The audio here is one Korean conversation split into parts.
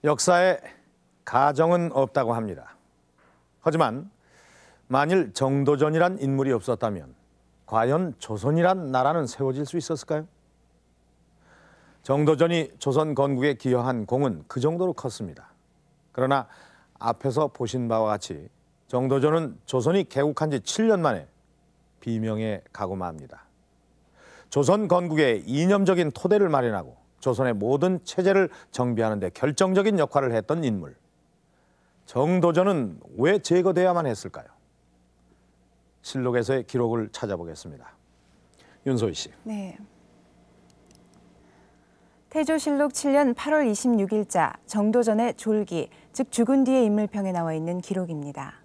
역사에 가정은 없다고 합니다. 하지만 만일 정도전이란 인물이 없었다면 과연 조선이란 나라는 세워질 수 있었을까요? 정도전이 조선 건국에 기여한 공은 그 정도로 컸습니다. 그러나 앞에서 보신 바와 같이 정도전은 조선이 개국한 지 7년 만에 비명에 가고 맙니다. 조선 건국에 이념적인 토대를 마련하고 조선의 모든 체제를 정비하는 데 결정적인 역할을 했던 인물. 정도전은 왜 제거돼야만 했을까요? 실록에서의 기록을 찾아보겠습니다. 윤소희 씨. 네. 태조실록 7년 8월 26일자 정도전의 졸기, 즉 죽은 뒤의 인물평에 나와 있는 기록입니다.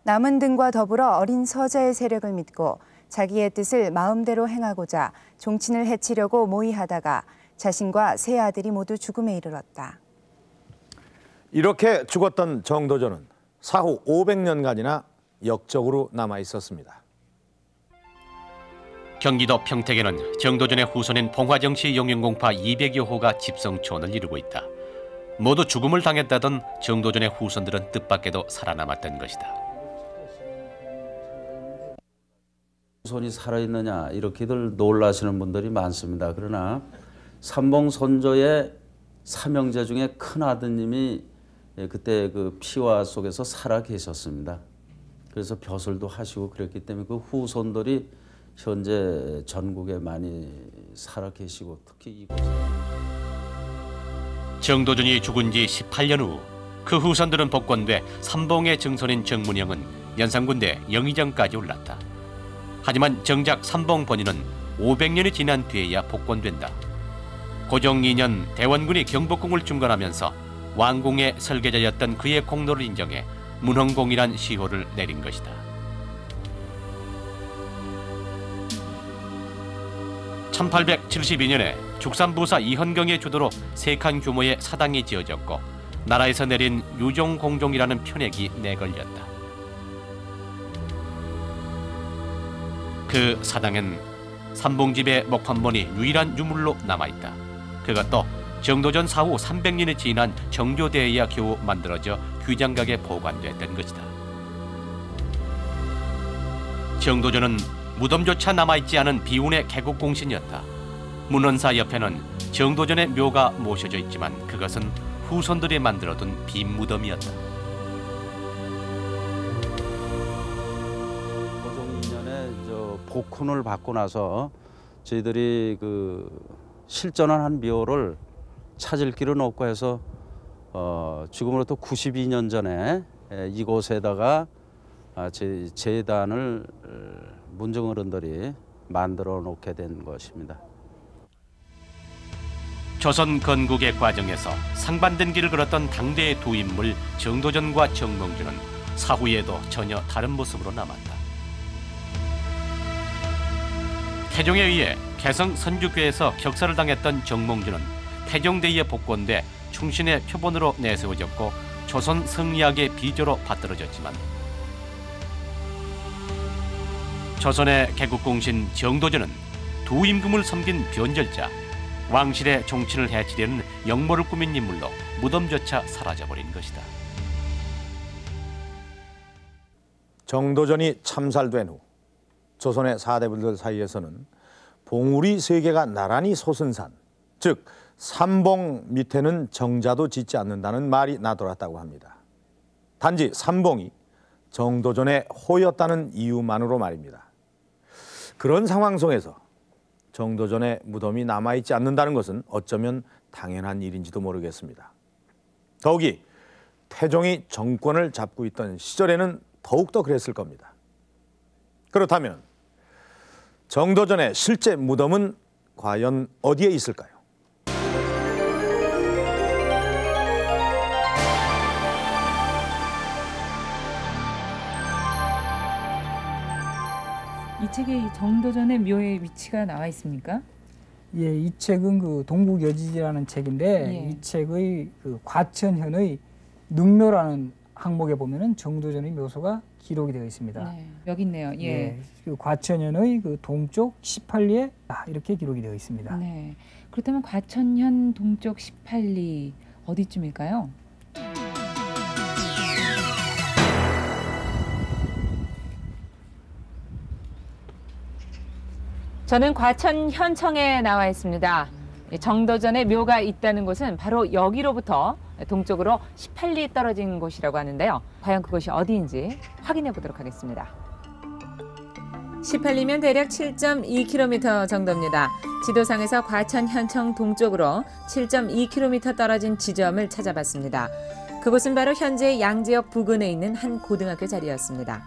남은 등과 더불어 어린 서자의 세력을 믿고 자기의 뜻을 마음대로 행하고자 종친을 해치려고 모의하다가 자신과 세 아들이 모두 죽음에 이르렀다. 이렇게 죽었던 정도전은 사후 500년간이나 역적으로 남아 있었습니다. 경기도 평택에는 정도전의 후손인 봉화정씨 영윤공파 200여 호가 집성촌을 이루고 있다. 모두 죽음을 당했다던 정도전의 후손들은 뜻밖에도 살아남았던 것이다. 후손이 살아있느냐 이렇게들 놀라시는 분들이 많습니다. 그러나 삼봉선조의 삼형제 중에 큰 아드님이 그때 그 피화 속에서 살아 계셨습니다. 그래서 벼슬도 하시고 그랬기 때문에 그 후손들이 현재 전국에 많이 살아 계시고 특히 이곳에 정도전이 죽은 지 18년 후 그 후손들은 복권돼 삼봉의 증손인 정문영은 연산군대 영의정까지 올랐다. 하지만 정작 삼봉 본인은 500년이 지난 뒤에야 복권된다. 고종 2년 대원군이 경복궁을 중건하면서 왕궁의 설계자였던 그의 공로를 인정해 문헌공이란 시호를 내린 것이다. (1872년에) 죽산부사 이헌경의 주도로 3칸 규모의 사당이 지어졌고 나라에서 내린 유종공종이라는 표맥이 내걸렸다. 그 사당엔 삼봉집의 목판본이 유일한 유물로 남아있다. 그것도 정도전 사후 300년이 지난 정조대에야 겨우 만들어져 귀장각에 보관됐던 것이다. 정도전은 무덤조차 남아있지 않은 비운의 개국공신이었다. 문헌사 옆에는 정도전의 묘가 모셔져 있지만 그것은 후손들이 만들어둔 빈무덤이었다. 고종 2년에 복훈을 받고 나서 저희들이 그 실전한 묘를 찾을 길은 없고 해서 지금으로부터 92년 전에 이곳에다가 제단을 문정어른들이 만들어 놓게 된 것입니다. 조선 건국의 과정에서 상반된 길을 걸었던 당대의 두 인물 정도전과 정몽주는 사후에도 전혀 다른 모습으로 남았다. 태종에 의해 개성 선주교에서 격사를 당했던 정몽주는 태종대의에 복권돼 충신의 표본으로 내세워졌고 조선 성리학의 비조로 받들어졌지만 조선의 개국공신 정도전은 두 임금을 섬긴 변절자, 왕실의 종친을 해치려는 역모를 꾸민 인물로 무덤조차 사라져버린 것이다. 정도전이 참살된 후 조선의 사대부들 사이에서는 봉우리 세계가 나란히 솟은산, 즉 삼봉 밑에는 정자도 짓지 않는다는 말이 나돌았다고 합니다. 단지 삼봉이 정도전의 호였다는 이유만으로 말입니다. 그런 상황 속에서 정도전의 무덤이 남아있지 않는다는 것은 어쩌면 당연한 일인지도 모르겠습니다. 더욱이 태종이 정권을 잡고 있던 시절에는 더욱더 그랬을 겁니다. 그렇다면 정도전의 실제 무덤은 과연 어디에 있을까요? 이 책에 이 정도전의 묘의 위치가 나와 있습니까? 예, 이 책은 그 동국여지라는 책인데 예. 이 책의 그 과천현의 능묘라는 항목에 보면은 정도전의 묘소가 기록이 되어 있습니다. 네, 여기 있네요. 예. 예, 그 과천현의 그 동쪽 18리에 이렇게 기록이 되어 있습니다. 네. 그렇다면 과천현 동쪽 18리 어디쯤일까요? 저는 과천 현청에 나와 있습니다. 정도전에 묘가 있다는 곳은 바로 여기로부터 동쪽으로 18리 떨어진 곳이라고 하는데요. 과연 그곳이 어디인지 확인해 보도록 하겠습니다. 18리면 대략 7.2km 정도입니다. 지도상에서 과천 현청 동쪽으로 7.2km 떨어진 지점을 찾아봤습니다. 그곳은 바로 현재 양지역 부근에 있는 한 고등학교 자리였습니다.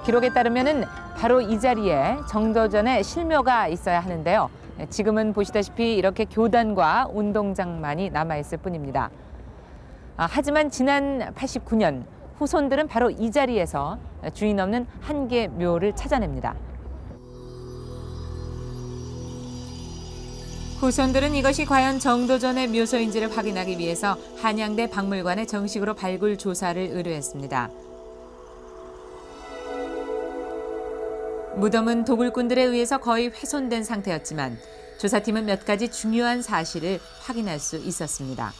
기록에 따르면은 바로 이 자리에 정도전의 실묘가 있어야 하는데요. 지금은 보시다시피 이렇게 교단과 운동장만이 남아있을 뿐입니다. 하지만 지난 89년 후손들은 바로 이 자리에서 주인 없는 한 개 묘를 찾아냅니다. 후손들은 이것이 과연 정도전의 묘소인지를 확인하기 위해서 한양대 박물관에 정식으로 발굴 조사를 의뢰했습니다. 무덤은 도굴꾼들에 의해서 거의 훼손된 상태였지만 조사팀은 몇 가지 중요한 사실을 확인할 수 있었습니다.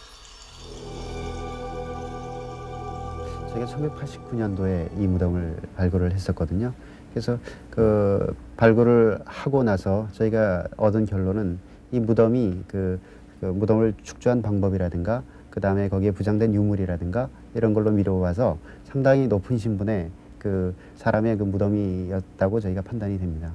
저희가 1989년도에 이 무덤을 발굴을 했었거든요. 그래서 그 발굴을 하고 나서 저희가 얻은 결론은 이 무덤이 그 무덤을 축조한 방법이라든가 그 다음에 거기에 부장된 유물이라든가 이런 걸로 미뤄와서 상당히 높은 신분의 그 사람의 그 무덤이었다고 저희가 판단이 됩니다.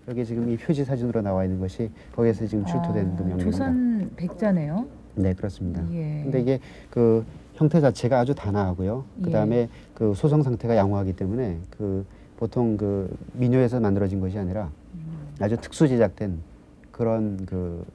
여기 지금 이 표지 사진으로 나와 있는 것이 거기에서 지금 출토된 무덤입니다. 조선 백자네요. 네, 그렇습니다. 예. 근데 이게 그 형태 자체가 아주 단아하고요. 그 다음에 그 소성 상태가 양호하기 때문에 그 보통 그 민요에서 만들어진 것이 아니라 아주 특수 제작된 그런 그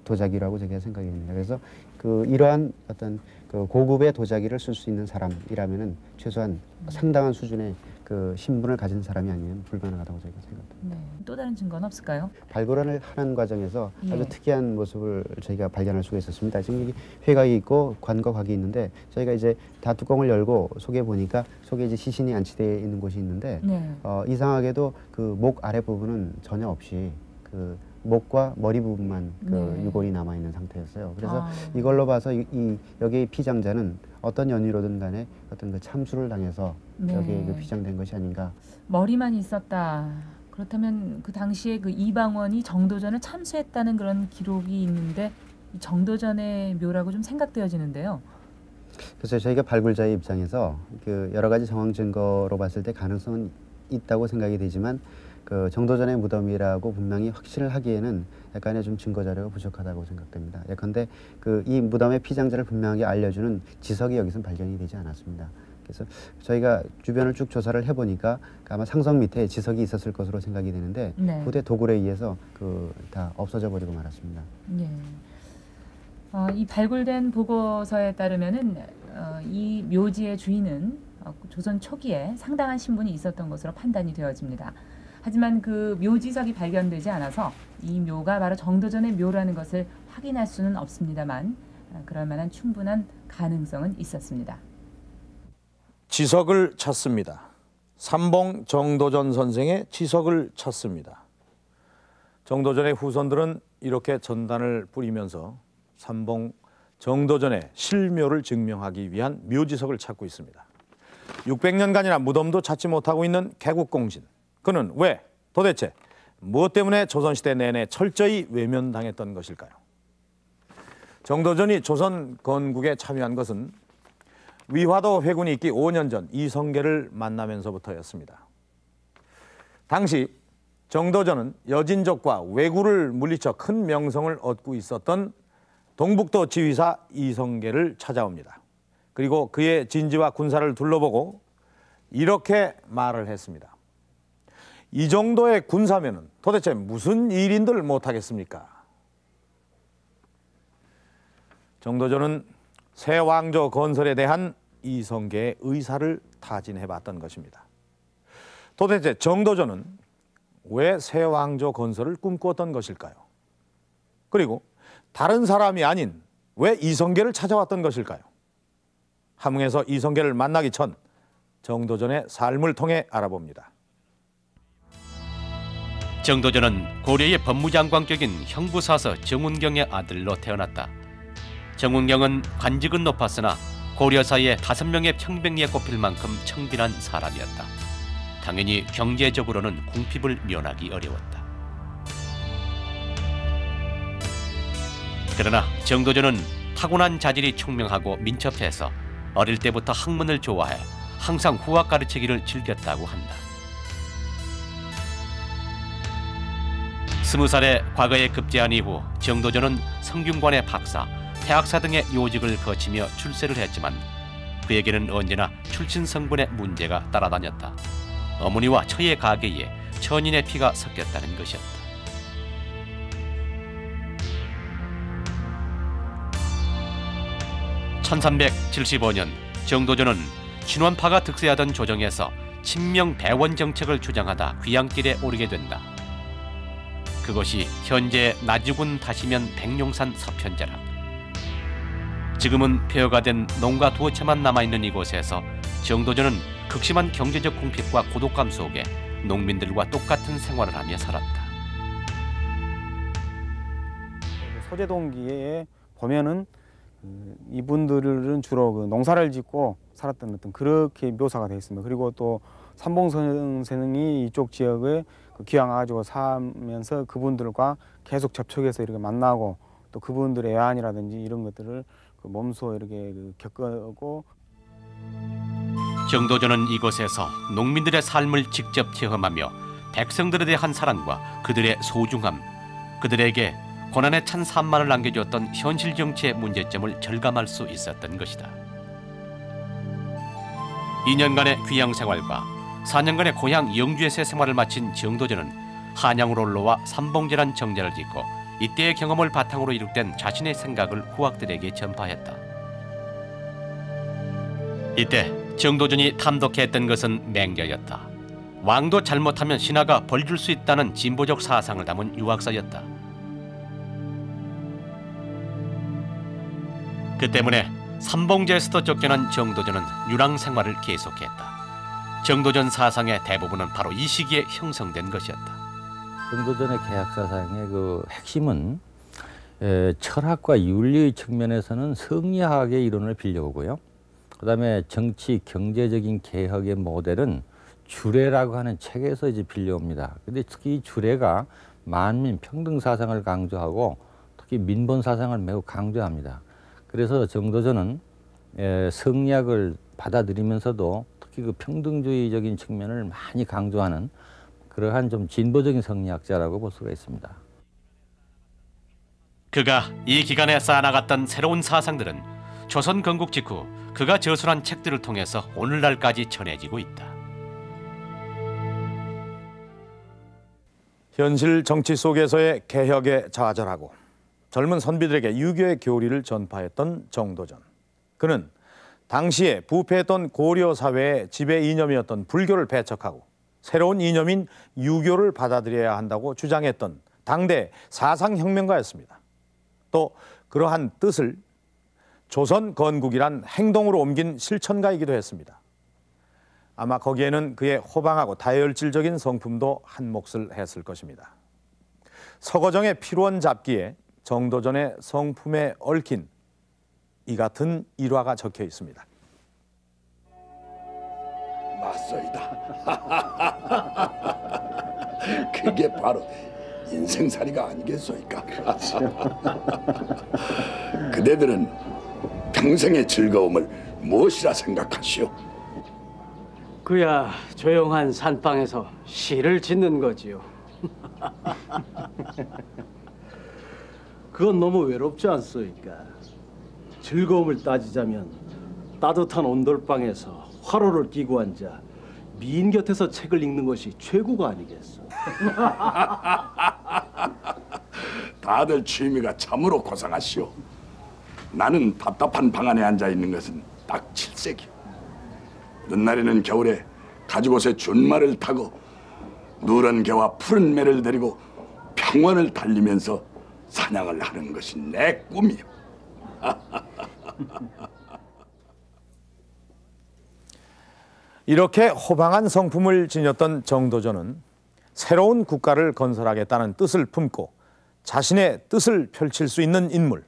도자기라고 제가 생각이 됩니다. 그래서 그 이러한 어떤 그 고급의 도자기를 쓸 수 있는 사람이라면은 최소한 상당한 수준의 그 신분을 가진 사람이 아니면 불가능하다고 저희가 생각합니다. 네. 또 다른 증거는 없을까요? 발굴을 하는 과정에서 예. 아주 특이한 모습을 저희가 발견할 수가 있었습니다. 지금 여기 회각이 있고 관과 곽이 있는데 저희가 이제 다 뚜껑을 열고 속에 보니까 속에 이제 시신이 안치되어 있는 곳이 있는데 네. 이상하게도 그 목 아래 부분은 전혀 없이 그 목과 머리 부분만 그 네. 유골이 남아 있는 상태였어요. 그래서 이걸로 봐서 여기 피장자는 어떤 연유로든 간에 어떤 그 참수를 당해서 네. 여기에 그 피장된 것이 아닌가. 머리만 있었다. 그렇다면 그 당시에 그 이방원이 정도전을 참수했다는 그런 기록이 있는데 이 정도전의 묘라고 좀 생각되어지는데요. 그래서 저희가 발굴자의 입장에서 그 여러 가지 정황 증거로 봤을 때 가능성은 있다고 생각이 되지만 그 정도전의 무덤이라고 분명히 확신을 하기에는 약간의 좀 증거 자료가 부족하다고 생각됩니다. 예컨대 그 이 무덤의 피장자를 분명하게 알려주는 지석이 여기서 발견이 되지 않았습니다. 그래서 저희가 주변을 쭉 조사를 해보니까 아마 상성 밑에 지석이 있었을 것으로 생각이 되는데 네. 후대 도굴에 의해서 그 다 없어져 버리고 말았습니다. 예. 이 발굴된 보고서에 따르면은 이 묘지의 주인은 조선 초기에 상당한 신분이 있었던 것으로 판단이 되어집니다. 하지만 그 묘지석이 발견되지 않아서 이 묘가 바로 정도전의 묘라는 것을 확인할 수는 없습니다만 그럴 만한 충분한 가능성은 있었습니다. 지석을 찾습니다. 삼봉 정도전 선생의 지석을 찾습니다. 정도전의 후손들은 이렇게 전단을 뿌리면서 삼봉 정도전의 실묘를 증명하기 위한 묘지석을 찾고 있습니다. 600년간이나 무덤도 찾지 못하고 있는 개국공신. 그는 왜 도대체 무엇 때문에 조선시대 내내 철저히 외면당했던 것일까요? 정도전이 조선 건국에 참여한 것은 위화도 회군이 있기 5년 전 이성계를 만나면서부터였습니다. 당시 정도전은 여진족과 왜구를 물리쳐 큰 명성을 얻고 있었던 동북도 지휘사 이성계를 찾아옵니다. 그리고 그의 진지와 군사를 둘러보고 이렇게 말을 했습니다. 이 정도의 군사면은 도대체 무슨 일인들 못하겠습니까? 정도전은 새 왕조 건설에 대한 이성계의 의사를 타진해봤던 것입니다. 도대체 정도전은 왜 새 왕조 건설을 꿈꾸었던 것일까요? 그리고 다른 사람이 아닌 왜 이성계를 찾아왔던 것일까요? 함흥에서 이성계를 만나기 전 정도전의 삶을 통해 알아봅니다. 정도전은 고려의 법무장관격인 형부사서 정운경의 아들로 태어났다. 정운경은 관직은 높았으나 고려사의 5명의 평병리에 꼽힐 만큼 청빈한 사람이었다. 당연히 경제적으로는 궁핍을 면하기 어려웠다. 그러나 정도전은 타고난 자질이 총명하고 민첩해서 어릴 때부터 학문을 좋아해 항상 후학 가르치기를 즐겼다고 한다. 20살에 과거에 급제한 이후 정도전은 성균관의 박사, 태학사 등의 요직을 거치며 출세를 했지만 그에게는 언제나 출신 성분의 문제가 따라다녔다. 어머니와 처의 가계에 천인의 피가 섞였다는 것이었다. 1375년 정도전은 신원파가 득세하던 조정에서 친명 배원 정책을 주장하다 귀양길에 오르게 된다. 그것이 현재 나주군 다시면 백룡산 서편제라. 지금은 폐허가 된 농가 2채만 남아있는 이곳에서 정도전은 극심한 경제적 궁핍과 고독감 속에 농민들과 똑같은 생활을 하며 살았다. 소재동기에 보면은 이분들은 주로 그 농사를 짓고 살았던 어떤 그렇게 묘사가 되어 있습니다. 그리고 또 삼봉 선생이 이쪽 지역에 귀양 와가지고 살면서 그분들과 계속 접촉해서 이렇게 만나고 또 그분들의 애환이라든지 이런 것들을 그 몸소 이렇게 겪고. 정도전은 이곳에서 농민들의 삶을 직접 체험하며 백성들에 대한 사랑과 그들의 소중함, 그들에게 고난에 찬 산만을 남겨주었던 현실 정치의 문제점을 절감할 수 있었던 것이다. 2년간의 귀양 생활과 4년간의 고향 영주에서의 생활을 마친 정도전은 한양으로 올라와 삼봉제란 정제를 짓고 이때의 경험을 바탕으로 이룩된 자신의 생각을 후학들에게 전파했다. 이때 정도전이 탐독했던 것은 맹자였다. 왕도 잘못하면 신하가 벌 줄 수 있다는 진보적 사상을 담은 유학서였다. 그 때문에 삼봉제에서도 쫓겨난 정도전은 유랑 생활을 계속했다. 정도전 사상의 대부분은 바로 이 시기에 형성된 것이었다. 정도전의 개학 사상의 그 핵심은 철학과 윤리의 측면에서는 성리학의 이론을 빌려오고요. 그다음에 정치 경제적인 개혁의 모델은 주례라고 하는 책에서 이제 빌려옵니다. 근데 특히 이 주례가 만민 평등 사상을 강조하고 특히 민본 사상을 매우 강조합니다. 그래서 정도전은 성리학을 받아들이면서도 특히 그 평등주의적인 측면을 많이 강조하는 그러한 좀 진보적인 성리학자라고 볼 수가 있습니다. 그가 이 기간에 쌓아나갔던 새로운 사상들은 조선 건국 직후 그가 저술한 책들을 통해서 오늘날까지 전해지고 있다. 현실 정치 속에서의 개혁에 좌절하고 젊은 선비들에게 유교의 교리를 전파했던 정도전. 그는 당시에 부패했던 고려 사회의 지배 이념이었던 불교를 배척하고 새로운 이념인 유교를 받아들여야 한다고 주장했던 당대 사상혁명가였습니다. 또 그러한 뜻을 조선 건국이란 행동으로 옮긴 실천가이기도 했습니다. 아마 거기에는 그의 호방하고 다혈질적인 성품도 한 몫을 했을 것입니다. 서거정의 필원 잡기에 정도전의 성품에 얽힌 이 같은 일화가 적혀 있습니다. 맞소이다. 그게 바로 인생살이가 아니겠소이까. 그대들은 평생의 즐거움을 무엇이라 생각하시오? 그야 조용한 산방에서 시를 짓는 거지요. 그건 너무 외롭지 않소이까. 즐거움을 따지자면 따뜻한 온돌방에서 화로를 끼고 앉아 미인 곁에서 책을 읽는 것이 최고가 아니겠어. 다들 취미가 참으로 고상하시오. 나는 답답한 방 안에 앉아 있는 것은 딱 7세기. 늦날에는 겨울에 가죽옷에 준말을 타고 누런 개와 푸른 매를 데리고 평원을 달리면서 사냥을 하는 것이 내 꿈이요. 이렇게 호방한 성품을 지녔던 정도전은 새로운 국가를 건설하겠다는 뜻을 품고 자신의 뜻을 펼칠 수 있는 인물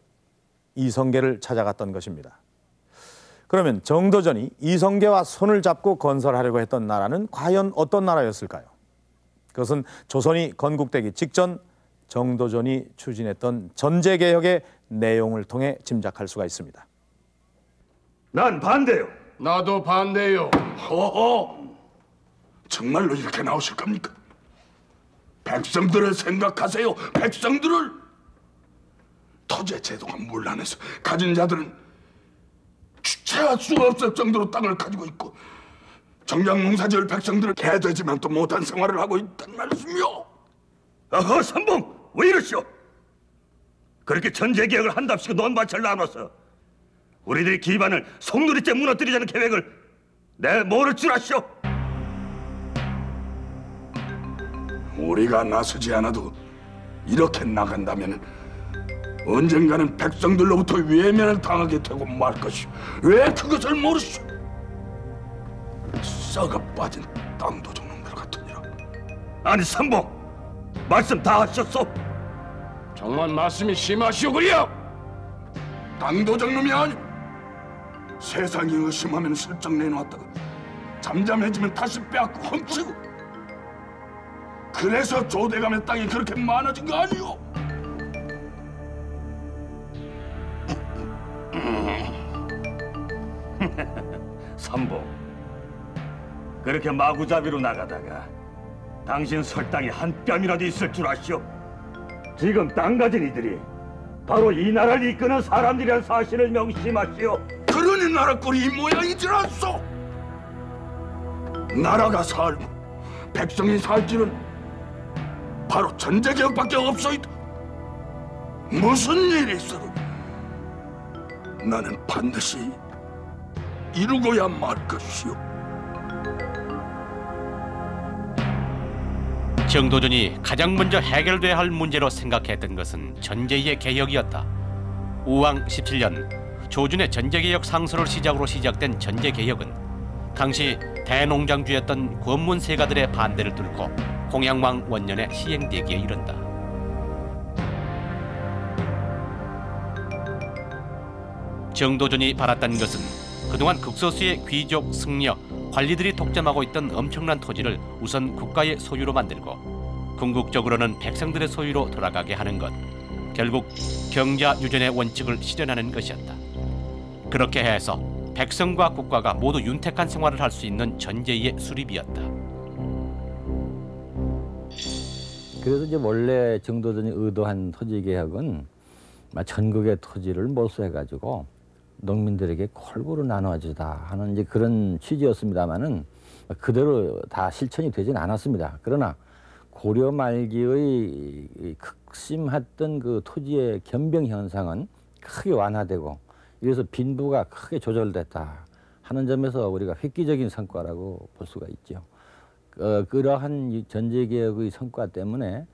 이성계를 찾아갔던 것입니다. 그러면 정도전이 이성계와 손을 잡고 건설하려고 했던 나라는 과연 어떤 나라였을까요? 그것은 조선이 건국되기 직전 정도전이 추진했던 전제개혁의 내용을 통해 짐작할 수가 있습니다. 난 반대요. 나도 반대요. 허허. 정말로 이렇게 나오실 겁니까? 백성들을 생각하세요. 백성들을. 토지의 제도가 문란해서 가진 자들은 주체할 수가 없을 정도로 땅을 가지고 있고 정작 농사지을 백성들은 개되지만도 못한 생활을 하고 있단 말씀이요. 어허, 선봉! 왜 이러시오? 그렇게 전제개혁을 한답시고 논밭을 나눠서 우리들의 기반을 송두리째 무너뜨리자는 계획을 내 모를 줄 아시오? 우리가 나서지 않아도 이렇게 나간다면 언젠가는 백성들로부터 외면을 당하게 되고 말 것이오. 왜 그것을 모르시오? 썩어 빠진 땅도둑 놈들 같으니라. 아니, 선봉! 말씀 다 하셨소? 정말 말씀이 심하시오 그리요? 땅도둑 놈이 아니 세상이 의심하면 슬쩍 내놓았다가 잠잠해지면 다시 빼앗고 훔치고 그래서 조대감의 땅이 그렇게 많아진 거 아니오? 선봉, 그렇게 마구잡이로 나가다가 당신 설 땅에 한 뼘이라도 있을 줄 아시오? 지금 땅 가진 이들이 바로 이 나라를 이끄는 사람들이란 사실을 명심하시오. 그러니 나라 꼴이 이 모양이질 않소. 나라가 살고 백성이 살 길은 바로 전제개혁밖에 없소이다. 무슨 일이 있어도 나는 반드시 이루고야 말 것이오. 정도전이 가장 먼저 해결돼야 할 문제로 생각했던 것은 전제의 개혁이었다. 우왕 17년 조준의 전제개혁 상소를 시작으로 시작된 전제개혁은 당시 대농장주였던 권문세가들의 반대를 뚫고 공양왕 원년에 시행되기에 이른다. 정도전이 바랐던 것은 그동안 극소수의 귀족, 승려, 관리들이 독점하고 있던 엄청난 토지를 우선 국가의 소유로 만들고 궁극적으로는 백성들의 소유로 돌아가게 하는 것, 결국 경자유전의 원칙을 실현하는 것이었다. 그렇게 해서 백성과 국가가 모두 윤택한 생활을 할 수 있는 전제의 수립이었다. 그래서 이제 원래 정도전이 의도한 토지개혁은 전국의 토지를 몰수해가지고 농민들에게 골고루 나눠주다 하는 이제 그런 취지였습니다만은 그대로 다 실천이 되진 않았습니다. 그러나 고려 말기의 극심했던 그 토지의 겸병 현상은 크게 완화되고 이래서 빈부가 크게 조절됐다 하는 점에서 우리가 획기적인 성과라고 볼 수가 있죠. 그러한 전제개혁의 성과 때문에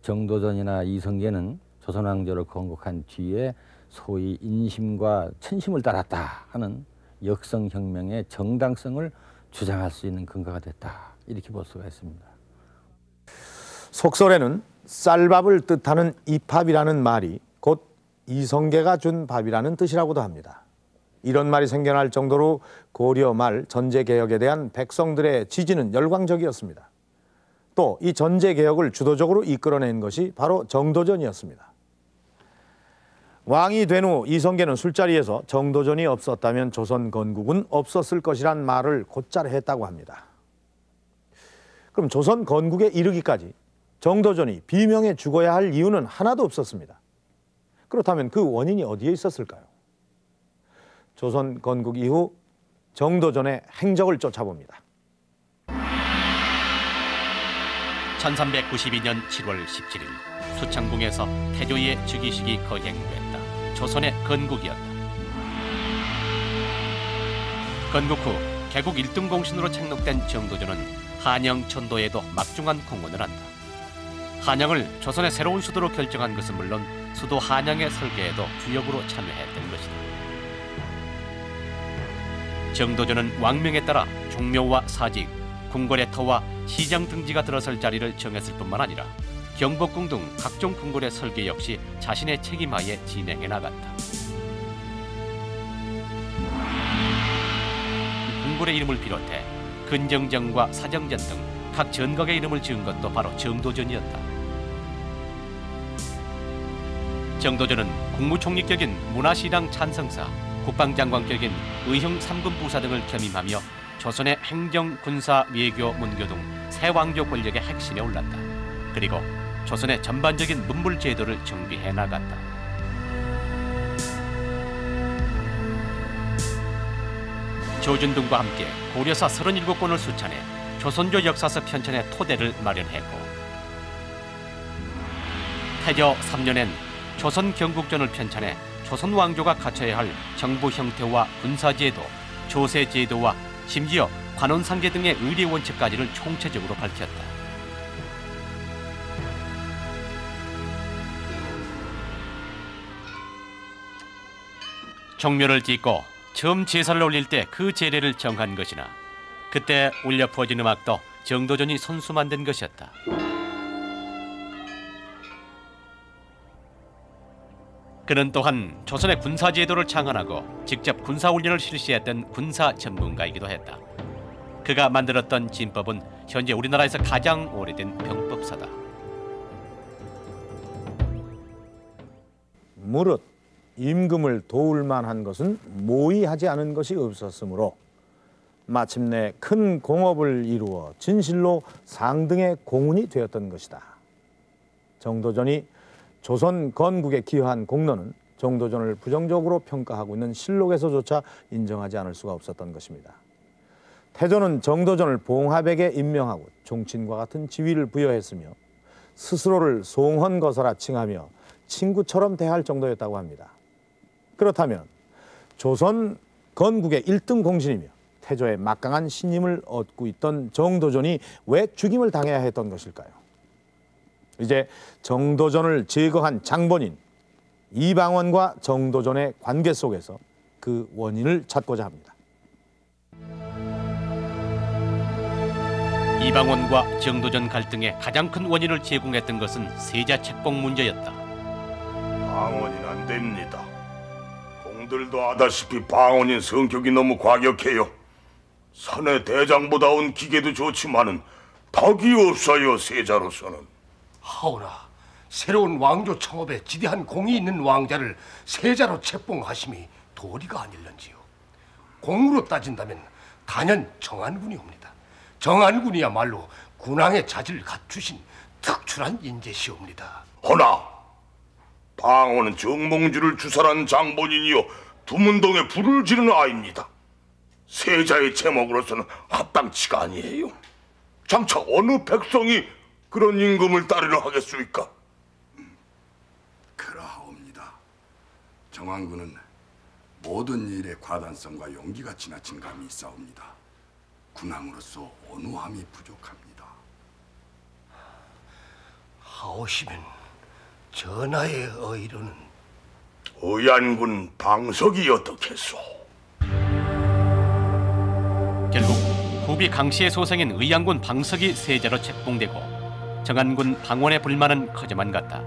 정도전이나 이성계는 조선왕조를 건국한 뒤에 소위 인심과 천심을 따랐다 하는 역성혁명의 정당성을 주장할 수 있는 근거가 됐다 이렇게 볼 수가 있습니다. 속설에는 쌀밥을 뜻하는 이팝이라는 말이 곧 이성계가 준 밥이라는 뜻이라고도 합니다. 이런 말이 생겨날 정도로 고려 말 전제개혁에 대한 백성들의 지지는 열광적이었습니다. 또 이 전제개혁을 주도적으로 이끌어낸 것이 바로 정도전이었습니다. 왕이 된 후 이성계는 술자리에서 정도전이 없었다면 조선 건국은 없었을 것이란 말을 곧잘 했다고 합니다. 그럼 조선 건국에 이르기까지 정도전이 비명에 죽어야 할 이유는 하나도 없었습니다. 그렇다면 그 원인이 어디에 있었을까요? 조선 건국 이후 정도전의 행적을 쫓아봅니다. 1392년 7월 17일 수창궁에서 태조의 즉위식이 거행됐다. 조선의 건국이었다. 건국 후 개국 1등 공신으로 책록된 정도전은 한영 천도에도 막중한 공헌을 한다. 한영을 조선의 새로운 수도로 결정한 것은 물론 수도 한양의 설계에도 주역으로 참여했던 것이다. 정도전은 왕명에 따라 종묘와 사직, 궁궐의 터와 시장 등지가 들어설 자리를 정했을 뿐만 아니라 경복궁 등 각종 궁궐의 설계 역시 자신의 책임하에 진행해 나갔다. 궁궐의 이름을 비롯해 근정전과 사정전 등 각 전각의 이름을 지은 것도 바로 정도전이었다. 정도전은 국무총리격인 문화시당 찬성사, 국방장관격인 의형 3군 부사 등을 겸임하며 조선의 행정, 군사, 외교, 문교 등 세 왕조 권력의 핵심에 올랐다. 그리고 조선의 전반적인 문물 제도를 정비해 나갔다. 조준등과 함께 고려사 37권을 수찬해 조선조 역사서 편찬의 토대를 마련했고, 태조 3년엔 조선 경국전을 편찬해 조선 왕조가 갖춰야 할 정부 형태와 군사제도, 조세제도와 심지어 관원상계 등의 의례 원칙까지를 총체적으로 밝혔다. 종묘를 짓고 처음 제사를 올릴 때 그 제례를 정한 것이나 그때 울려 퍼진 음악도 정도전이 손수 만든 것이었다. 그는 또한 조선의 군사제도를 창안하고 직접 군사훈련을 실시했던 군사 전문가이기도 했다. 그가 만들었던 진법은 현재 우리나라에서 가장 오래된 병법사다. 무릇 임금을 도울 만한 것은 모의하지 않은 것이 없었으므로 마침내 큰 공업을 이루어 진실로 상등의 공운이 되었던 것이다. 정도전이 조선 건국에 기여한 공로는 정도전을 부정적으로 평가하고 있는 실록에서조차 인정하지 않을 수가 없었던 것입니다. 태조는 정도전을 봉합에게 임명하고 종친과 같은 지위를 부여했으며 스스로를 송헌거사라 칭하며 친구처럼 대할 정도였다고 합니다. 그렇다면 조선 건국의 1등 공신이며 태조의 막강한 신임을 얻고 있던 정도전이 왜 죽임을 당해야 했던 것일까요? 이제 정도전을 제거한 장본인 이방원과 정도전의 관계 속에서 그 원인을 찾고자 합니다. 이방원과 정도전 갈등의 가장 큰 원인을 제공했던 것은 세자 책봉 문제였다. 방언은 안 됩니다. 공들도 아다시피 방언인 성격이 너무 과격해요. 산의 대장보다 온 기계도 좋지만은 덕이 없어요, 세자로서는. 하오나 새로운 왕조 창업에 지대한 공이 있는 왕자를 세자로 책봉하심이 도리가 아닐런지요. 공으로 따진다면 단연 정한군이옵니다. 정한군이야말로 군왕의 자질을 갖추신 특출한 인재시옵니다. 허나 방언은 정몽주를 주살한 장본인이요 두문동에 불을 지르는 아이입니다. 세자의 제목으로서는 합당치가 아니에요. 장차 어느 백성이 그런 임금을 따르려 하겠습니까? 그러하옵니다. 정한군은 모든 일의 과단성과 용기가 지나친 감이 있사옵니다. 군왕으로서 온후함이 부족합니다. 하오시면 전하의 의로는 의안군 방석이 어떻겠소? 결국 후비 강씨의 소생인 의양군 방석이 세자로 책봉되고 정한군 방원의 불만은 커져만 갔다.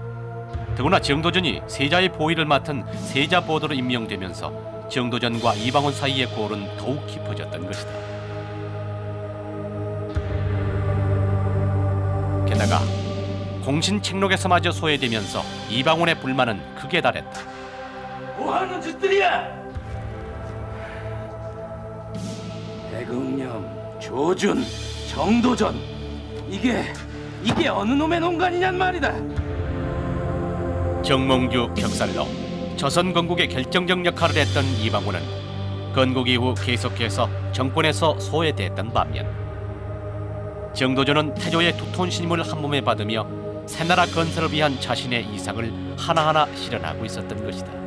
더구나 정도전이 세자의 보위를 맡은 세자보도로 임명되면서 정도전과 이방원 사이의 골은 더욱 깊어졌던 것이다. 게다가 공신 책록에서마저 소외되면서 이방원의 불만은 극에 달했다. 뭐하는 짓들이야? 대금령, 조준, 정도전, 이게 어느 놈의 농간이냔 말이다. 정몽주 격살로 조선 건국의 결정적 역할을 했던 이방원은 건국 이후 계속해서 정권에서 소외됐던 반면 정도전은 태조의 두터운 신임을 한몸에 받으며 새나라 건설을 위한 자신의 이상을 하나하나 실현하고 있었던 것이다.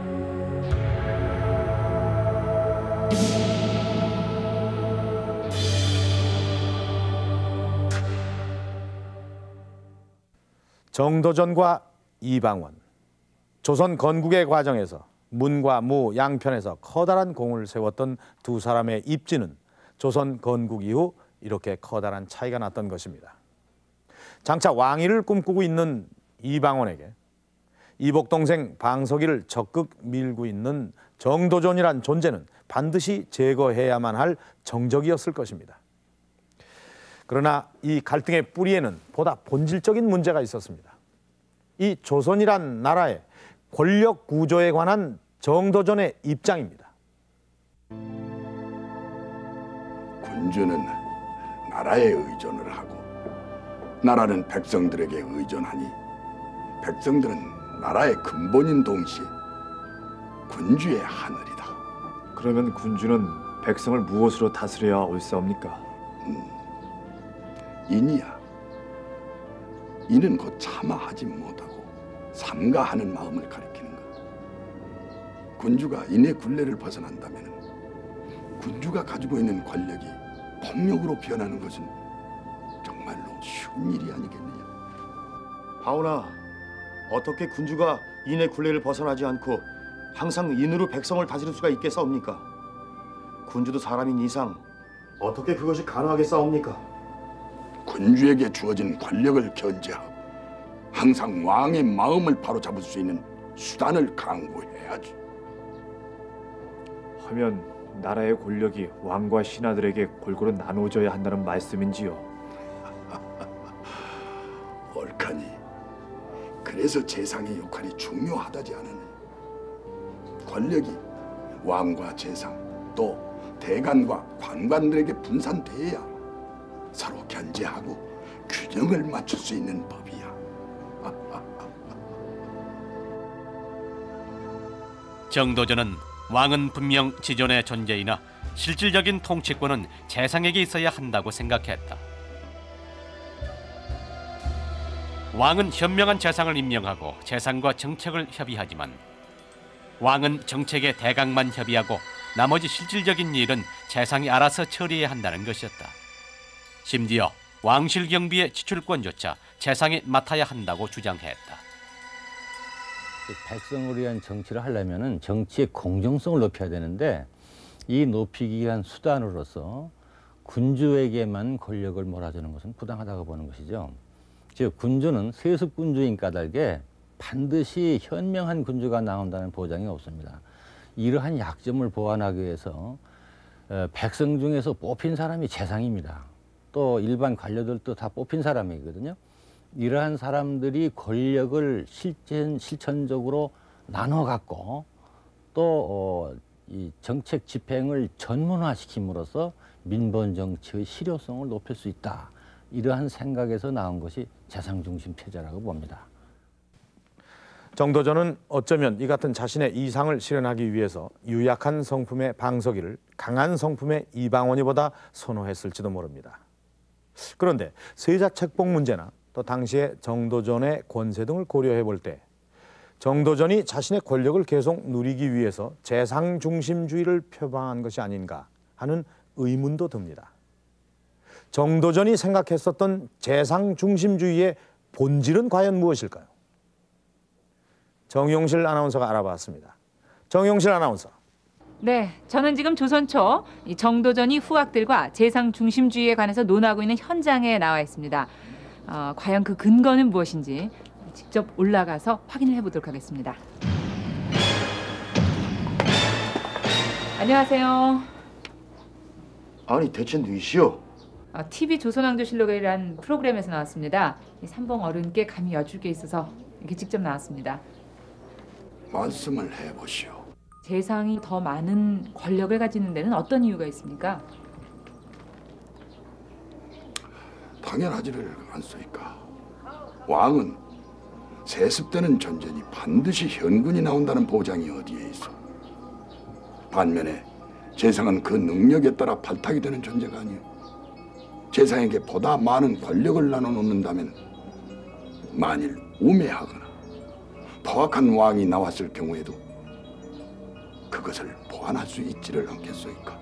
정도전과 이방원, 조선 건국의 과정에서 문과 무 양편에서 커다란 공을 세웠던 두 사람의 입지는 조선 건국 이후 이렇게 커다란 차이가 났던 것입니다. 장차 왕위를 꿈꾸고 있는 이방원에게 이복 동생 방석이를 적극 밀고 있는 정도전이란 존재는 반드시 제거해야만 할 정적이었을 것입니다. 그러나 이 갈등의 뿌리에는 보다 본질적인 문제가 있었습니다. 이 조선이란 나라의 권력 구조에 관한 정도전의 입장입니다. 군주는 나라에 의존을 하고 나라는 백성들에게 의존하니 백성들은 나라의 근본인 동시에 군주의 하늘이다. 그러면 군주는 백성을 무엇으로 다스려야 옳사옵니까? 인이야. 이는 곧 참아하지 못하고 삼가하는 마음을 가리키는 것. 군주가 인의 굴레를 벗어난다면 군주가 가지고 있는 권력이 폭력으로 변하는 것은 정말로 쉬운 일이 아니겠느냐. 하오나 어떻게 군주가 인의 굴레를 벗어나지 않고 항상 인으로 백성을 다스릴 수가 있겠사옵니까? 군주도 사람인 이상 어떻게 그것이 가능하겠사옵니까? 군주에게 주어진 권력을 견제하고 항상 왕의 마음을 바로잡을 수 있는 수단을 강구해야지. 하면 나라의 권력이 왕과 신하들에게 골고루 나누어져야 한다는 말씀인지요? 옳카니 그래서 재상의 역할이 중요하다지 않으니 권력이 왕과 재상 또 대관과 관관들에게 분산돼야 서로 견제하고 균형을 맞출 수 있는 법이야. 정도전은 왕은 분명 지존의 존재이나 실질적인 통치권은 재상에게 있어야 한다고 생각했다. 왕은 현명한 재상을 임명하고 재상과 정책을 협의하지만 왕은 정책에 대강만 협의하고 나머지 실질적인 일은 재상이 알아서 처리해야 한다는 것이었다. 심지어 왕실 경비의 지출권조차 재상이 맡아야 한다고 주장했다. 백성을 위한 정치를 하려면 정치의 공정성을 높여야 되는데 이 높이기 위한 수단으로서 군주에게만 권력을 몰아주는 것은 부당하다고 보는 것이죠. 즉 군주는 세습군주인 까닭에 반드시 현명한 군주가 나온다는 보장이 없습니다. 이러한 약점을 보완하기 위해서 백성 중에서 뽑힌 사람이 재상입니다. 또 일반 관료들도 다 뽑힌 사람이거든요. 이러한 사람들이 권력을 실천적으로 나눠 갖고 또 이 정책 집행을 전문화시킴으로써 민본 정치의 실효성을 높일 수 있다. 이러한 생각에서 나온 것이 재상 중심 체제라고 봅니다. 정도전은 어쩌면 이 같은 자신의 이상을 실현하기 위해서 유약한 성품의 방석이를 강한 성품의 이방원이보다 선호했을지도 모릅니다. 그런데 세자 책봉 문제나 또 당시의 정도전의 권세 등을 고려해 볼 때 정도전이 자신의 권력을 계속 누리기 위해서 재상 중심주의를 표방한 것이 아닌가 하는 의문도 듭니다. 정도전이 생각했었던 재상 중심주의의 본질은 과연 무엇일까요? 정용실 아나운서가 알아봤습니다. 정용실 아나운서. 네, 저는 지금 조선 초 정도전이 후학들과 재상 중심주의에 관해서 논하고 있는 현장에 나와 있습니다. 과연 그 근거는 무엇인지 직접 올라가서 확인을 해보도록 하겠습니다. 안녕하세요. 아니 대체 누이시오? TV 조선왕조실록이라는 프로그램에서 나왔습니다. 삼봉 어른께 감히 여쭐 게 있어서 이렇게 직접 나왔습니다. 말씀을 해보시오. 재상이 더 많은 권력을 가지는 데는 어떤 이유가 있습니까? 당연하지를 않소이까. 왕은 세습되는 존재니 반드시 현근이 나온다는 보장이 어디에 있어. 반면에 재상은 그 능력에 따라 발탁이 되는 존재가 아니오. 재상에게 보다 많은 권력을 나눠놓는다면 만일 우매하거나 포악한 왕이 나왔을 경우에도 그것을 보완할 수 있지를 않겠소이까.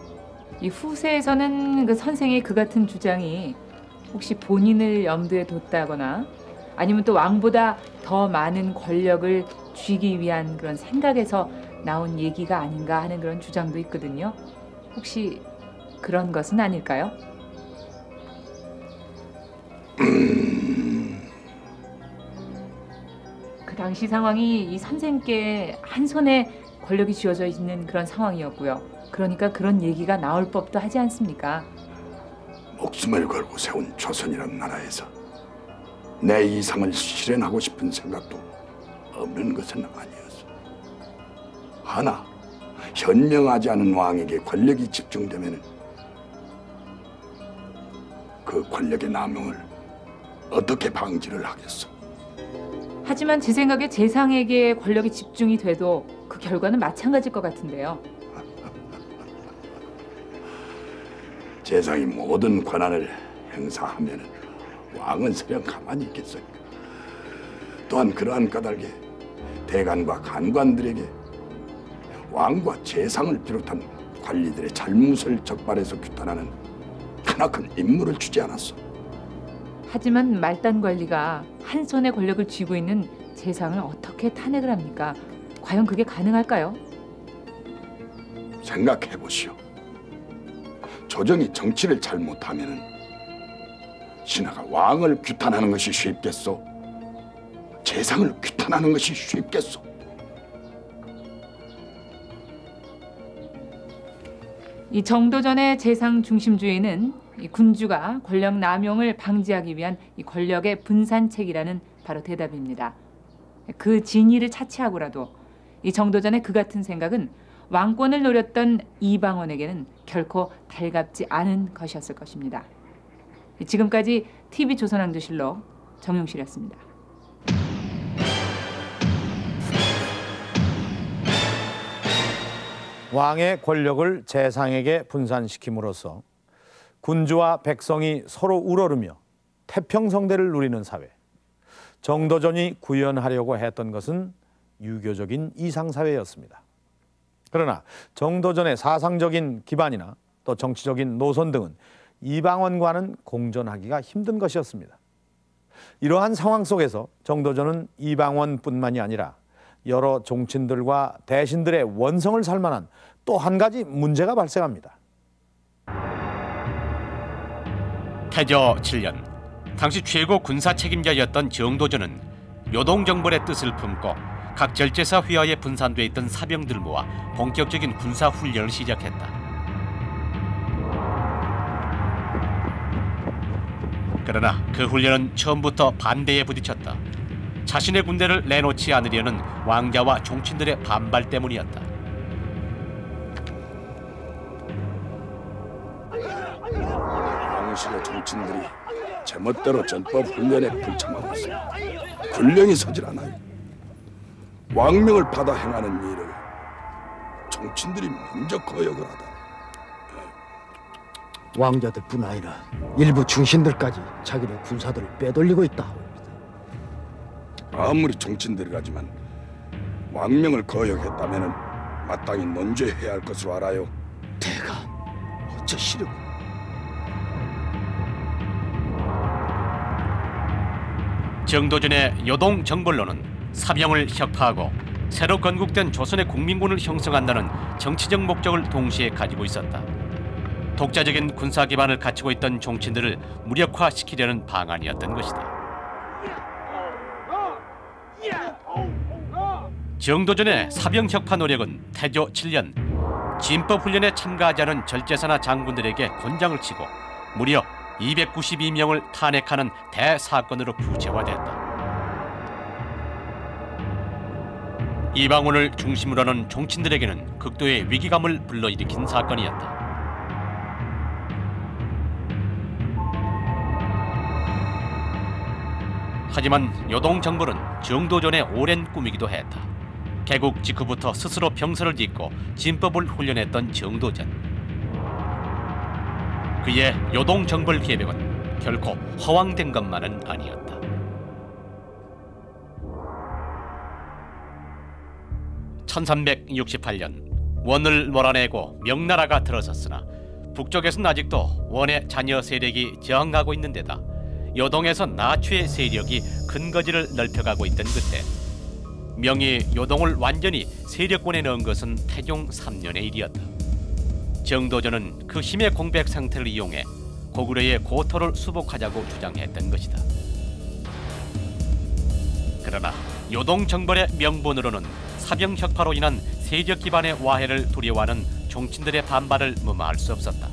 이 후세에서는 그 선생의 그 같은 주장이 혹시 본인을 염두에 뒀다거나 아니면 또 왕보다 더 많은 권력을 쥐기 위한 그런 생각에서 나온 얘기가 아닌가 하는 그런 주장도 있거든요. 혹시 그런 것은 아닐까요? 그 당시 상황이 이 선생께 한 손에 권력이 쥐어져 있는 그런 상황이었고요. 그러니까 그런 얘기가 나올 법도 하지 않습니까? 목숨을 걸고 세운 조선이란 나라에서 내 이상을 실현하고 싶은 생각도 없는 것은 아니었어. 하나, 현명하지 않은 왕에게 권력이 집중되면 그 권력의 남용을 어떻게 방지를 하겠어? 하지만 제 생각에 재상에게 권력이 집중이 돼도 그 결과는 마찬가지일 것 같은데요. 재상이 모든 권한을 행사하면 왕은 설령 가만히 있겠어요. 또한 그러한 까닭에 대간과 간관들에게 왕과 재상을 비롯한 관리들의 잘못을 적발해서 규탄하는 크나큰 임무를 주지 않았어. 하지만 말단 관리가 한 손에 권력을 쥐고 있는 재상을 어떻게 탄핵을 합니까? 과연 그게 가능할까요? 생각해 보시오. 조정이 정치를 잘못하면 신하가 왕을 규탄하는 것이 쉽겠소? 재상을 규탄하는 것이 쉽겠소? 이 정도전의 재상 중심주의는 이 군주가 권력 남용을 방지하기 위한 이 권력의 분산책이라는 바로 대답입니다. 그 진위를 차치하고라도 이 정도전의 그 같은 생각은 왕권을 노렸던 이방원에게는 결코 달갑지 않은 것이었을 것입니다. 지금까지 TV조선왕조실록 정용실이었습니다. 왕의 권력을 재상에게 분산시킴으로써 군주와 백성이 서로 우러르며 태평성대를 누리는 사회, 정도전이 구현하려고 했던 것은 유교적인 이상사회였습니다. 그러나 정도전의 사상적인 기반이나 또 정치적인 노선 등은 이방원과는 공존하기가 힘든 것이었습니다. 이러한 상황 속에서 정도전은 이방원뿐만이 아니라 여러 종친들과 대신들의 원성을 살만한 또 한 가지 문제가 발생합니다. 태조 7년, 당시 최고 군사 책임자였던 정도전은 요동정벌의 뜻을 품고 각 절제사 휘하에 분산돼 있던 사병들 모아 본격적인 군사 훈련을 시작했다. 그러나 그 훈련은 처음부터 반대에 부딪혔다. 자신의 군대를 내놓지 않으려는 왕자와 종친들의 반발 때문이었다. 왕실의 종친들이 제멋대로 전법 훈련에 불참하고 있어. 군령이 서질 않아요. 왕명을 받아 행하는 일을 종친들이 먼저 거역을 하다. 왕자들뿐 아니라 일부 중신들까지 자기네 군사들을 빼돌리고 있다. 아무리 종친들이라지만 왕명을 거역했다면 마땅히 논죄해야 할 것으로 알아요. 대감, 어쩌시려고? 정도전의 요동 정벌로는 사병을 혁파하고 새로 건국된 조선의 국민군을 형성한다는 정치적 목적을 동시에 가지고 있었다. 독자적인 군사 기반을 갖추고 있던 종친들을 무력화시키려는 방안이었던 것이다. 정도전의 사병 혁파 노력은 태조 7년 진법 훈련에 참가하지 않은 절제사나 장군들에게 권장을 치고 무려 292명을 탄핵하는 대사건으로 구체화됐다. 이방원을 중심으로 하는 종친들에게는 극도의 위기감을 불러일으킨 사건이었다. 하지만 요동정벌은 정도전의 오랜 꿈이기도 했다. 개국 직후부터 스스로 병서를 짓고 진법을 훈련했던 정도전. 그의 요동정벌 계획은 결코 허황된 것만은 아니었다. (1368년) 원을 몰아내고 명나라가 들어섰으나 북쪽에서는 아직도 원의 자녀 세력이 저항하고 있는 데다 요동에서 나추의 세력이 근거지를 넓혀가고 있던 그때 명이 요동을 완전히 세력권에 넣은 것은 태종 3년의 일이었다. 정도전은 그 힘의 공백 상태를 이용해 고구려의 고토를 수복하자고 주장했던 것이다. 그러나 요동정벌의 명분으로는 사병혁파로 인한 세력 기반의 와해를 두려워하는 종친들의 반발을 무마할 수 없었다.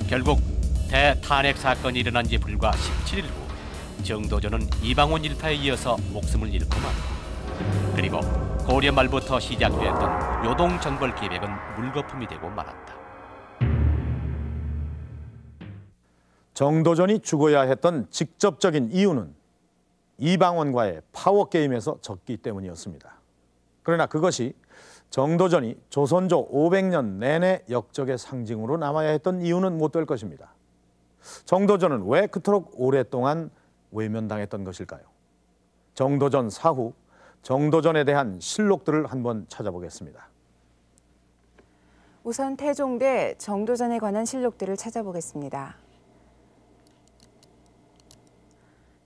결국 대탄핵 사건이 일어난 지 불과 17일 후 정도전은 이방원 일파에 이어서 목숨을 잃고 말았다. 그리고 고려 말부터 시작되었던 요동정벌 계획은 물거품이 되고 말았다. 정도전이 죽어야 했던 직접적인 이유는 이방원과의 파워게임에서 졌기 때문이었습니다. 그러나 그것이 정도전이 조선조 500년 내내 역적의 상징으로 남아야 했던 이유는 못 될 것입니다. 정도전은 왜 그토록 오랫동안 외면당했던 것일까요? 정도전 사후 정도전에 대한 실록들을 한번 찾아보겠습니다. 우선 태종대 정도전에 관한 실록들을 찾아보겠습니다.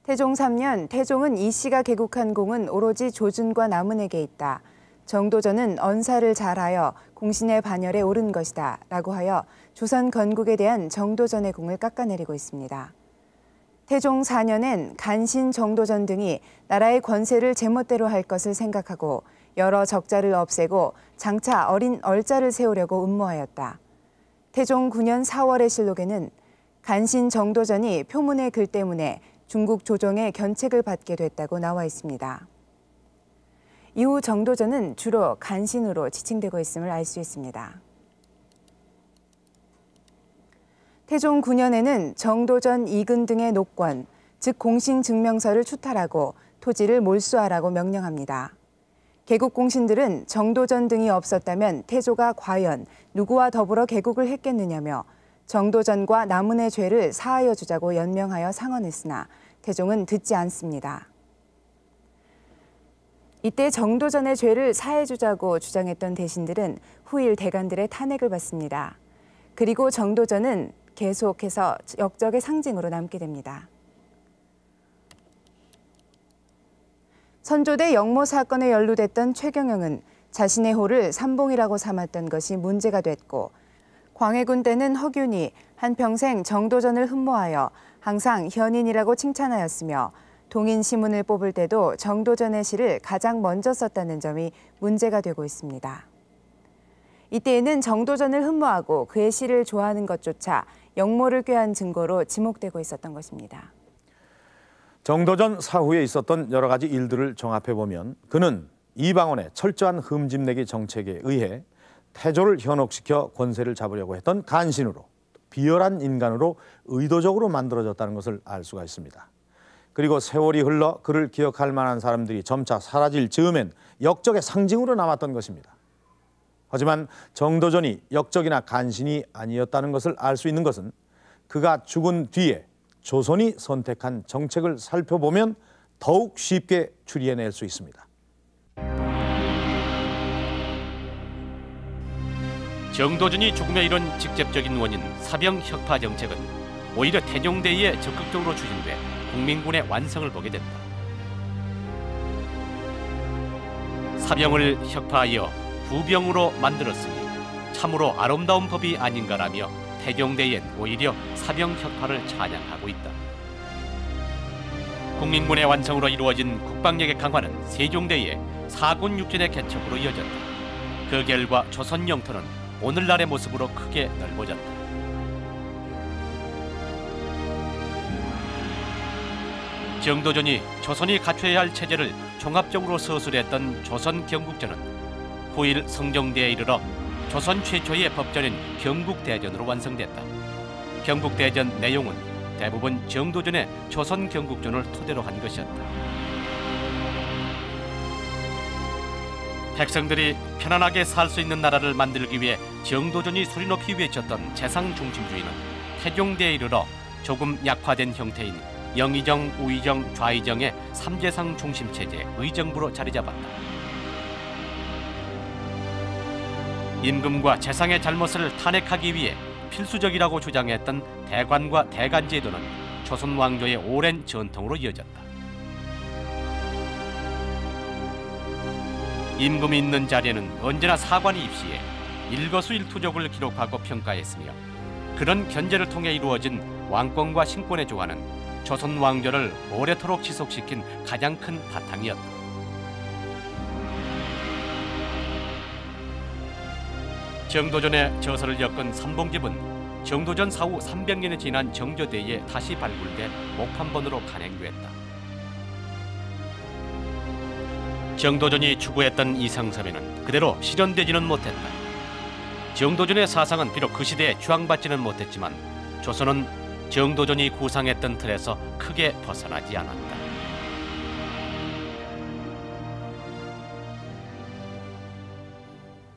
태종 3년 태종은 이 씨가 개국한 공은 오로지 조준과 남은에게 있다. 정도전은 언사를 잘하여 공신의 반열에 오른 것이다 라고 하여 조선 건국에 대한 정도전의 공을 깎아내리고 있습니다. 태종 4년엔 간신 정도전 등이 나라의 권세를 제멋대로 할 것을 생각하고 여러 적자를 없애고 장차 어린 얼자를 세우려고 음모하였다. 태종 9년 4월의 실록에는 간신 정도전이 표문의 글 때문에 중국 조정의 견책을 받게 됐다고 나와 있습니다. 이후 정도전은 주로 간신으로 지칭되고 있음을 알 수 있습니다. 태종 9년에는 정도전 이근 등의 녹권, 즉 공신증명서를 추탈하고 토지를 몰수하라고 명령합니다. 개국공신들은 정도전 등이 없었다면 태조가 과연 누구와 더불어 개국을 했겠느냐며 정도전과 남은의 죄를 사하여 주자고 연명하여 상언했으나 태종은 듣지 않습니다. 이때 정도전의 죄를 사해 주자고 주장했던 대신들은 후일 대관들의 탄핵을 받습니다. 그리고 정도전은 계속해서 역적의 상징으로 남게 됩니다. 선조대 영모 사건에 연루됐던 최경영은 자신의 호를 삼봉이라고 삼았던 것이 문제가 됐고 광해군 때는 허균이 한평생 정도전을 흠모하여 항상 현인이라고 칭찬하였으며 동인시문을 뽑을 때도 정도전의 시를 가장 먼저 썼다는 점이 문제가 되고 있습니다. 이때에는 정도전을 흠모하고 그의 시를 좋아하는 것조차 영모를 꾀한 증거로 지목되고 있었던 것입니다. 정도전 사후에 있었던 여러 가지 일들을 종합해보면 그는 이방원의 철저한 흠집내기 정책에 의해 태조를 현혹시켜 권세를 잡으려고 했던 간신으로 비열한 인간으로 의도적으로 만들어졌다는 것을 알 수가 있습니다. 그리고 세월이 흘러 그를 기억할 만한 사람들이 점차 사라질 즈음엔 역적의 상징으로 남았던 것입니다. 하지만 정도전이 역적이나 간신이 아니었다는 것을 알 수 있는 것은 그가 죽은 뒤에 조선이 선택한 정책을 살펴보면 더욱 쉽게 추리해낼 수 있습니다. 정도전이 죽음에 이른 직접적인 원인 사병혁파 정책은 오히려 태종대의에 적극적으로 추진돼 국민군의 완성을 보게 된다. 사병을 혁파하여 부병으로 만들었으니 참으로 아름다운 법이 아닌가라며 태종대엔 오히려 사병혁파를 찬양하고 있다. 국민군의 완성으로 이루어진 국방력의 강화는 세종대의 사군 육전의 개척으로 이어졌다. 그 결과 조선 영토는 오늘날의 모습으로 크게 넓어졌다. 정도전이 조선이 갖춰야 할 체제를 종합적으로 서술했던 조선 경국전은 후일 성종대에 이르러 조선 최초의 법전인 경국대전으로 완성됐다. 경국대전 내용은 대부분 정도전의 조선 경국전을 토대로 한 것이었다. 백성들이 편안하게 살 수 있는 나라를 만들기 위해 정도전이 소리 높이 외쳤던 재상 중심주의는 태종대에 이르러 조금 약화된 형태인 영의정, 우의정, 좌의정의 삼재상 중심체제 의정부로 자리잡았다. 임금과 재상의 잘못을 탄핵하기 위해 필수적이라고 주장했던 대관과 대간제도는 조선 왕조의 오랜 전통으로 이어졌다. 임금이 있는 자리에는 언제나 사관이 입시해 일거수일투족을 기록하고 평가했으며 그런 견제를 통해 이루어진 왕권과 신권의 조화는 조선 왕조를 오래도록 지속시킨 가장 큰 바탕이었다. 정도전의 저서를 엮은 삼봉집은 정도전 사후 300년이 지난 정조대에 다시 발굴돼 목판본으로 간행됐다. 정도전이 추구했던 이상사회는 그대로 실현되지는 못했다. 정도전의 사상은 비록 그 시대에 추앙받지는 못했지만 조선은 정도전이 구상했던 틀에서 크게 벗어나지 않았다.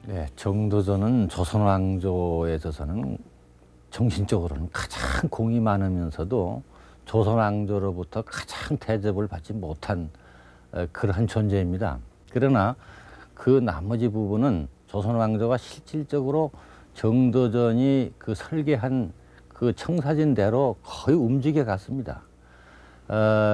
네, 정도전은 조선 왕조에 있어서는 정신적으로는 가장 공이 많으면서도 조선 왕조로부터 가장 대접을 받지 못한 그러한 존재입니다. 그러나 그 나머지 부분은 조선 왕조가 실질적으로 정도전이 그 설계한 그 청사진대로 거의 움직여 갔습니다.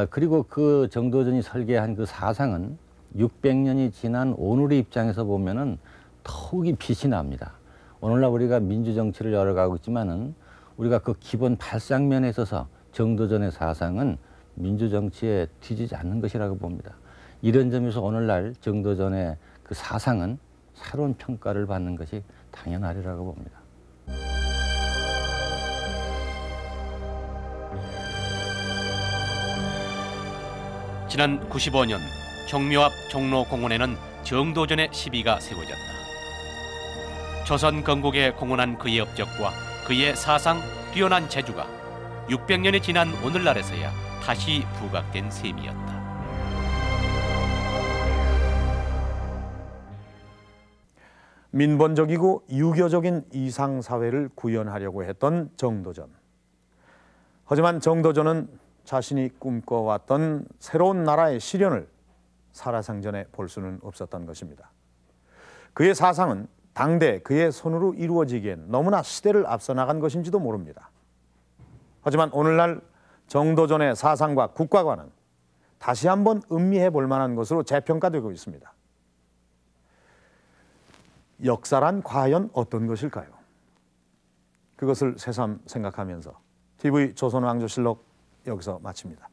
그리고 그 정도전이 설계한 그 사상은 600년이 지난 오늘의 입장에서 보면은 더욱이 빛이 납니다. 오늘날 우리가 민주정치를 열어가고 있지만은 우리가 그 기본 발상면에 있어서 정도전의 사상은 민주정치에 뒤지지 않는 것이라고 봅니다. 이런 점에서 오늘날 정도전의 그 사상은 새로운 평가를 받는 것이 당연하리라고 봅니다. 지난 95년 종묘 앞 종로공원에는 정도전의 시비가 세워졌다. 조선 건국에 공헌한 그의 업적과 그의 사상, 뛰어난 재주가 600년이 지난 오늘날에서야 다시 부각된 셈이었다. 민본적이고 유교적인 이상사회를 구현하려고 했던 정도전. 하지만 정도전은 자신이 꿈꿔왔던 새로운 나라의 실현을 살아생전에 볼 수는 없었던 것입니다. 그의 사상은 당대 그의 손으로 이루어지기엔 너무나 시대를 앞서 나간 것인지도 모릅니다. 하지만 오늘날 정도전의 사상과 국가관은 다시 한번 음미해 볼 만한 것으로 재평가되고 있습니다. 역사란 과연 어떤 것일까요? 그것을 새삼 생각하면서 TV 조선왕조실록 여기서 마칩니다.